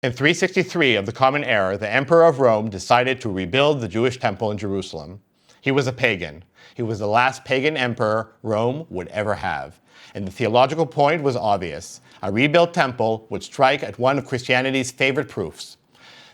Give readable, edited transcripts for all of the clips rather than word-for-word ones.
In 363 of the Common Era, the Emperor of Rome decided to rebuild the Jewish temple in Jerusalem. He was a pagan. He was the last pagan emperor Rome would ever have. And the theological point was obvious. A rebuilt temple would strike at one of Christianity's favorite proofs.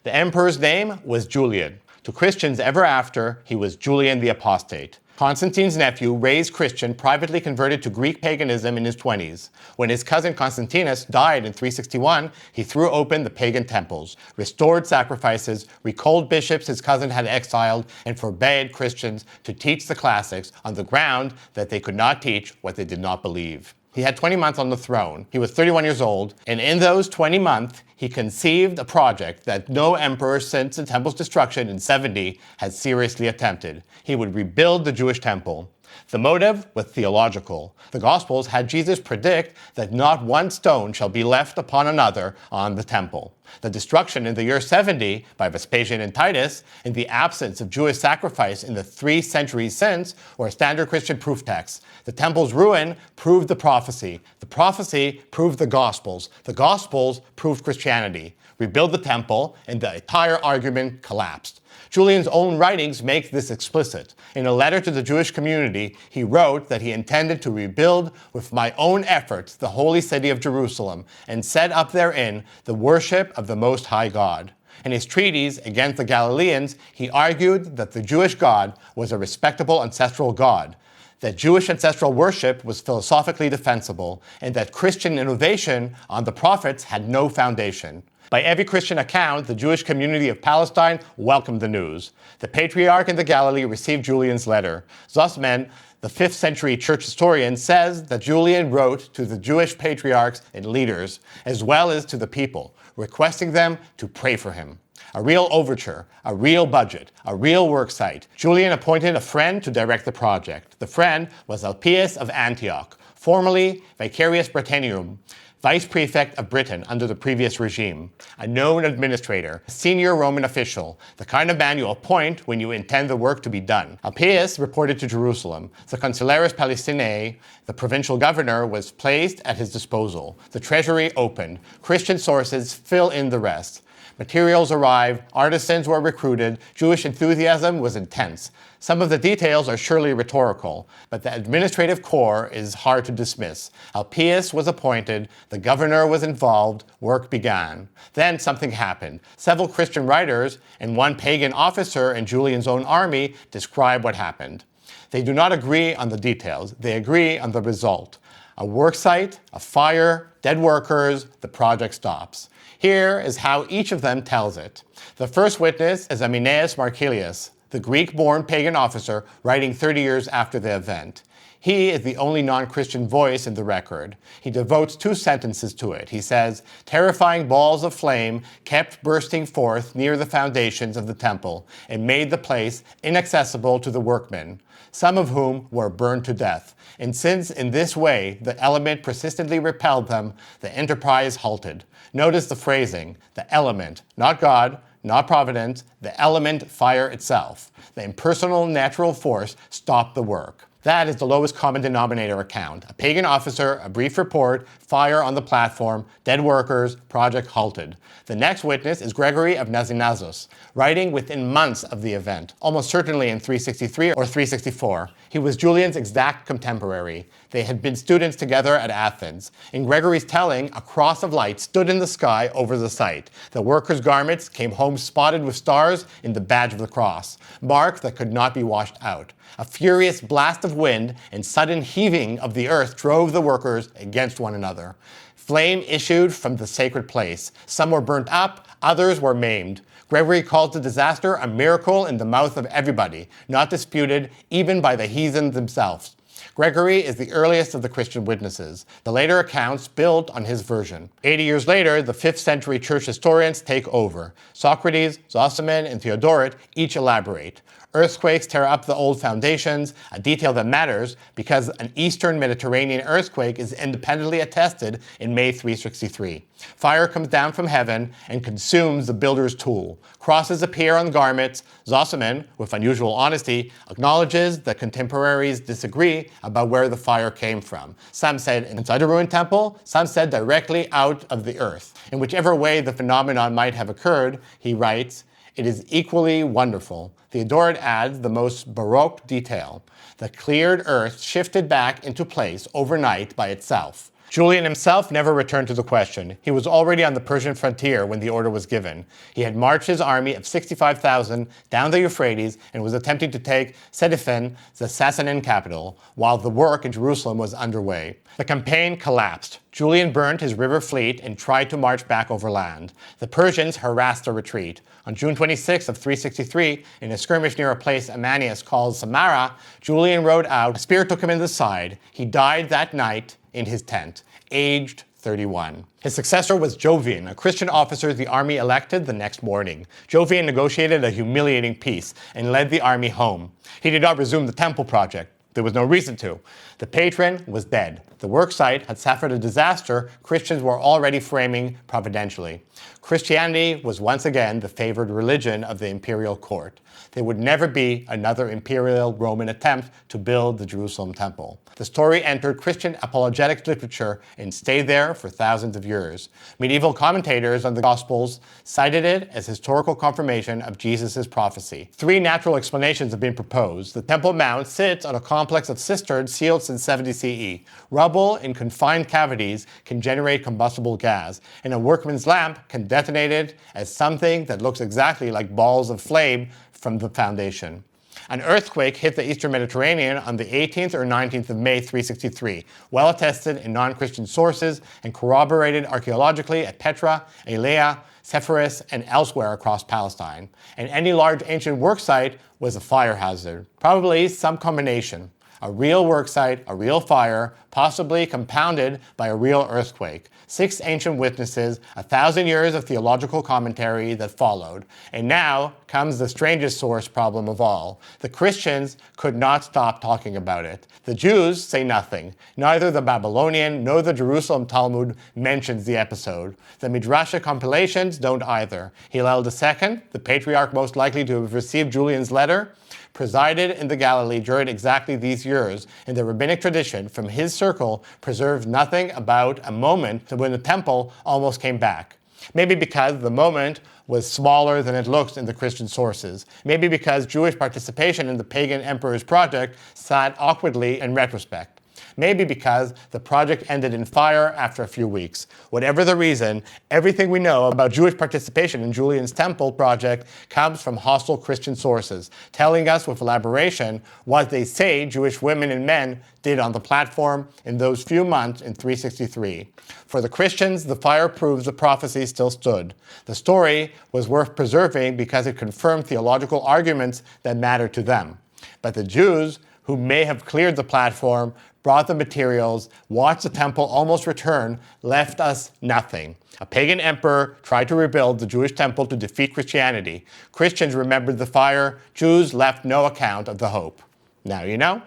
The emperor's name was Julian. To Christians ever after, he was Julian the Apostate. Constantine's nephew, raised Christian, privately converted to Greek paganism in his 20s. When his cousin Constantinus died in 361, he threw open the pagan temples, restored sacrifices, recalled bishops his cousin had exiled, and forbade Christians to teach the classics on the ground that they could not teach what they did not believe. He had 20 months on the throne. He was 31 years old, and in those 20 months, he conceived a project that no emperor since the temple's destruction in 70 had seriously attempted. He would rebuild the Jewish temple. The motive was theological. The Gospels had Jesus predict that not one stone shall be left upon another on the temple. The destruction in the year 70 by Vespasian and Titus, and the absence of Jewish sacrifice in the 3 centuries since, were standard Christian proof texts. The temple's ruin proved the prophecy. The prophecy proved the Gospels. The Gospels proved Christianity. Rebuild the temple, and the entire argument collapsed. Julian's own writings make this explicit. In a letter to the Jewish community, he wrote that he intended to rebuild with my own efforts the holy city of Jerusalem and set up therein the worship of the Most High God. In his treatise against the Galileans, he argued that the Jewish God was a respectable ancestral God, that Jewish ancestral worship was philosophically defensible, and that Christian innovation on the prophets had no foundation. By every Christian account, the Jewish community of Palestine welcomed the news. The patriarch in the Galilee received Julian's letter. Zussman, the 5th century church historian, says that Julian wrote to the Jewish patriarchs and leaders, as well as to the people, requesting them to pray for him. A real overture, a real budget, a real work site. Julian appointed a friend to direct the project. The friend was Alypius of Antioch, formerly Vicarius Britannium, vice prefect of Britain under the previous regime, a known administrator, a senior Roman official, the kind of man you appoint when you intend the work to be done. Alypius reported to Jerusalem. The Consularis Palestinae, the provincial governor, was placed at his disposal. The treasury opened. Christian sources fill in the rest. Materials arrived, artisans were recruited, Jewish enthusiasm was intense. Some of the details are surely rhetorical, but the administrative core is hard to dismiss. Alypius was appointed, the governor was involved, work began. Then something happened. Several Christian writers and one pagan officer in Julian's own army describe what happened. They do not agree on the details, they agree on the result. A work site, a fire, dead workers, the project stops. Here is how each of them tells it. The first witness is Ammianus Marcellinus, the Greek-born pagan officer writing 30 years after the event. He is the only non-Christian voice in the record. He devotes 2 sentences to it. He says, "Terrifying balls of flame kept bursting forth near the foundations of the temple and made the place inaccessible to the workmen, some of whom were burned to death. And since in this way the element persistently repelled them, the enterprise halted." Notice the phrasing, the element, not God, not providence, the element, fire itself. The impersonal natural force stopped the work. That is the lowest common denominator account. A pagan officer, a brief report, fire on the platform, dead workers, project halted. The next witness is Gregory of Nazianzus, writing within months of the event, almost certainly in 363 or 364. He was Julian's exact contemporary. They had been students together at Athens. In Gregory's telling, a cross of light stood in the sky over the site. The workers' garments came home spotted with stars in the badge of the cross, mark that could not be washed out. A furious blast of wind and sudden heaving of the earth drove the workers against one another. Flame issued from the sacred place. Some were burnt up, others were maimed. Gregory calls the disaster a miracle in the mouth of everybody, not disputed even by the heathen themselves. Gregory is the earliest of the Christian witnesses. The later accounts build on his version. 80 years later, the 5th century church historians take over. Socrates, Zosiman, and Theodoret each elaborate. Earthquakes tear up the old foundations, a detail that matters because an eastern Mediterranean earthquake is independently attested in May 363. Fire comes down from heaven and consumes the builder's tool. Crosses appear on garments. Zosimon, with unusual honesty, acknowledges that contemporaries disagree about where the fire came from. Some said inside a ruined temple, some said directly out of the earth. In whichever way the phenomenon might have occurred, he writes, it is equally wonderful. Theodoret adds the most Baroque detail. The cleared earth shifted back into place overnight by itself. Julian himself never returned to the question. He was already on the Persian frontier when the order was given. He had marched his army of 65,000 down the Euphrates and was attempting to take Ctesiphon, the Sassanid capital, while the work in Jerusalem was underway. The campaign collapsed. Julian burned his river fleet and tried to march back overland. The Persians harassed the retreat. On June 26 of 363, in a skirmish near a place Ammianus called Samara, Julian rode out. A spear took him in the side. He died that night in his tent, aged 31. His successor was Jovian, a Christian officer the army elected the next morning. Jovian negotiated a humiliating peace and led the army home. He did not resume the temple project. There was no reason to. The patron was dead. The work site had suffered a disaster Christians were already framing providentially. Christianity was once again the favored religion of the imperial court. There would never be another imperial Roman attempt to build the Jerusalem temple. The story entered Christian apologetic literature and stayed there for thousands of years. Medieval commentators on the Gospels cited it as historical confirmation of Jesus' prophecy. Three natural explanations have been proposed. The Temple Mount sits on a complex of cisterns sealed since 70 CE. Rubble in confined cavities can generate combustible gas, and a workman's lamp can detonate it as something that looks exactly like balls of flame from the foundation. An earthquake hit the eastern Mediterranean on the 18th or 19th of May 363, well attested in non-Christian sources and corroborated archaeologically at Petra, Elea, Sepphoris, and elsewhere across Palestine. And any large ancient work site was a fire hazard, probably some combination. A real work site, a real fire, possibly compounded by a real earthquake. 6 ancient witnesses, 1,000 years of theological commentary that followed. And now comes the strangest source problem of all. The Christians could not stop talking about it. The Jews say nothing. Neither the Babylonian nor the Jerusalem Talmud mentions the episode. The Midrashic compilations don't either. Hillel II, the patriarch most likely to have received Julian's letter, presided in the Galilee during exactly these years, and the rabbinic tradition from his circle preserves nothing about a moment when the temple almost came back. Maybe because the moment was smaller than it looks in the Christian sources. Maybe because Jewish participation in the pagan emperor's project sat awkwardly in retrospect. Maybe because the project ended in fire after a few weeks. Whatever the reason, everything we know about Jewish participation in Julian's temple project comes from hostile Christian sources, telling us with elaboration what they say Jewish women and men did on the platform in those few months in 363. For the Christians, the fire proves the prophecy still stood. The story was worth preserving because it confirmed theological arguments that mattered to them. But the Jews, who may have cleared the platform, brought the materials, watched the temple almost return, left us nothing. A pagan emperor tried to rebuild the Jewish temple to defeat Christianity. Christians remembered the fire. Jews left no account of the hope. Now you know.